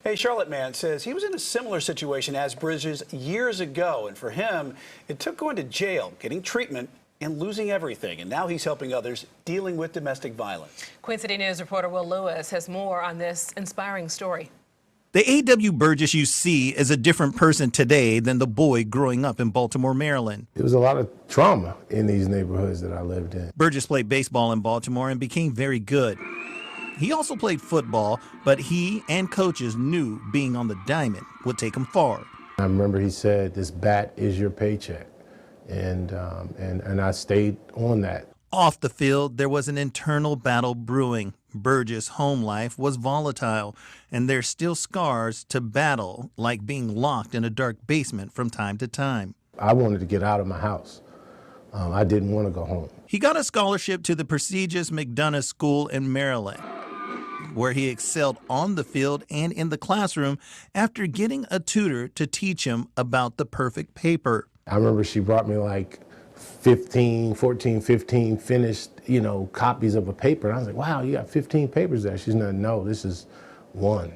Hey, Charlotte man says he was in a similar situation as Burgess years ago, and for him, it took going to jail, getting treatment, and losing everything. And now he's helping others dealing with domestic violence. Queen City News reporter Will Lewis has more on this inspiring story. The A.W. Burgess you see is a different person today than the boy growing up in Baltimore, Maryland. There was a lot of trauma in these neighborhoods that I lived in. Burgess played baseball in Baltimore and became very good. He also played football, but he and coaches knew being on the diamond would take him far. I remember he said, "This bat is your paycheck," and I stayed on that. Off the field, there was an internal battle brewing. Burgess' home life was volatile, and there's still scars to battle, like being locked in a dark basement from time to time. I wanted to get out of my house. I didn't want to go home. He got a scholarship to the prestigious McDonough School in Maryland, where he excelled on the field and in the classroom after getting a tutor to teach him about the perfect paper. I remember she brought me like 15 finished, copies of a paper. And I was like, wow, you got 15 papers there. She's like, no, this is one.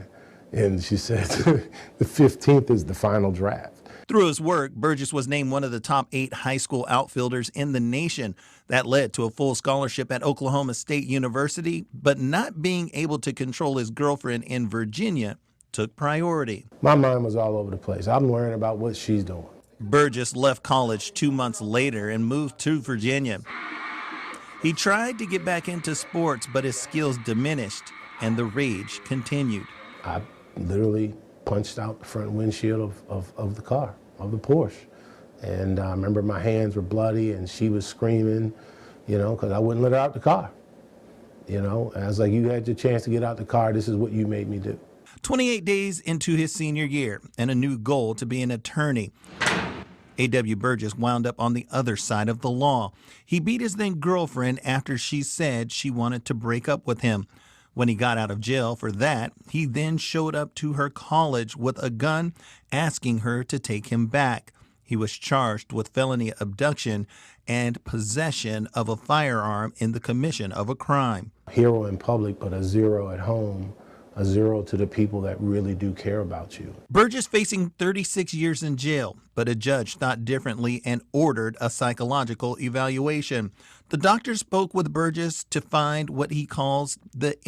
And she said, the 15th is the final draft. Through his work, Burgess was named one of the top 8 high school outfielders in the nation. That led to a full scholarship at Oklahoma State University, but not being able to control his girlfriend in Virginia took priority. My mind was all over the place. I'm worrying about what she's doing. Burgess left college 2 months later and moved to Virginia. He tried to get back into sports, but his skills diminished and the rage continued. I literally punched out the front windshield of the car, of the Porsche. And I remember my hands were bloody and she was screaming, because I wouldn't let her out the car. And I was like, you had your chance to get out the car, this is what you made me do. 28 days into his senior year and a new goal to be an attorney, A.W. Burgess wound up on the other side of the law. He beat his then girlfriend after she said she wanted to break up with him. When he got out of jail for that, he then showed up to her college with a gun, asking her to take him back. He was charged with felony abduction and possession of a firearm in the commission of a crime. Hero in public, but a zero at home. A zero to the people that really do care about you. Burgess facing 36 years in jail, but a judge thought differently and ordered a psychological evaluation. The doctor spoke with Burgess to find what he calls the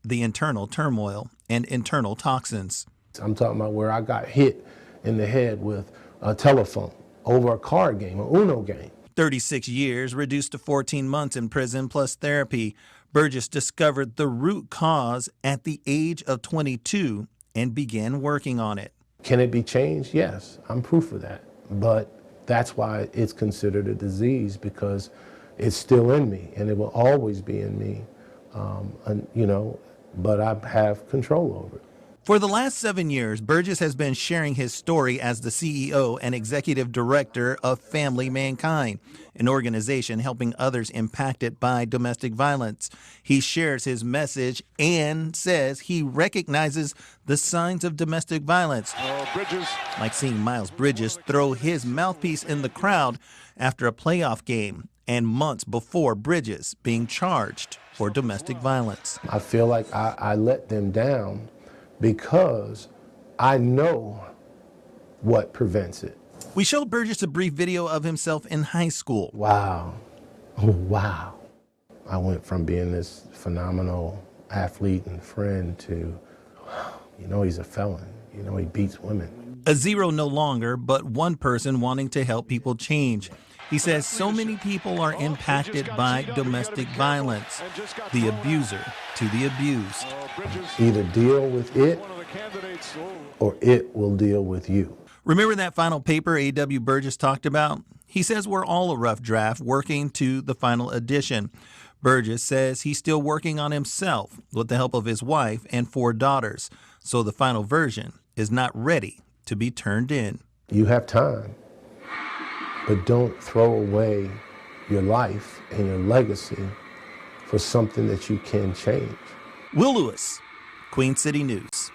internal turmoil and internal toxins. I'm talking about where I got hit in the head with a telephone over a card game, an Uno game. 36 years reduced to 14 months in prison plus therapy. Burgess discovered the root cause at the age of 22 and began working on it. Can it be changed? Yes, I'm proof of that. But that's why it's considered a disease, because it's still in me and it will always be in me, but I have control over it. For the last 7 years, Burgess has been sharing his story as the CEO and executive director of Family Mankind, an organization helping others impacted by domestic violence. He shares his message and says he recognizes the signs of domestic violence, like seeing Miles Bridges throw his mouthpiece in the crowd after a playoff game, and months before Bridges being charged for domestic violence. I feel like I let them down, because I know what prevents it. We showed Burgess a brief video of himself in high school. Wow. Wow. I went from being this phenomenal athlete and friend to, he's a felon. He beats women. A zero no longer, but one person wanting to help people change. He says so many people are impacted by domestic violence, the abuser to the abused. Either deal with it or it will deal with you. Remember that final paper A.W. Burgess talked about? He says we're all a rough draft working to the final edition. Burgess says he's still working on himself with the help of his wife and 4 daughters, so the final version is not ready to be turned in. You have time. But don't throw away your life and your legacy for something that you can change. Will Lewis, Queen City News.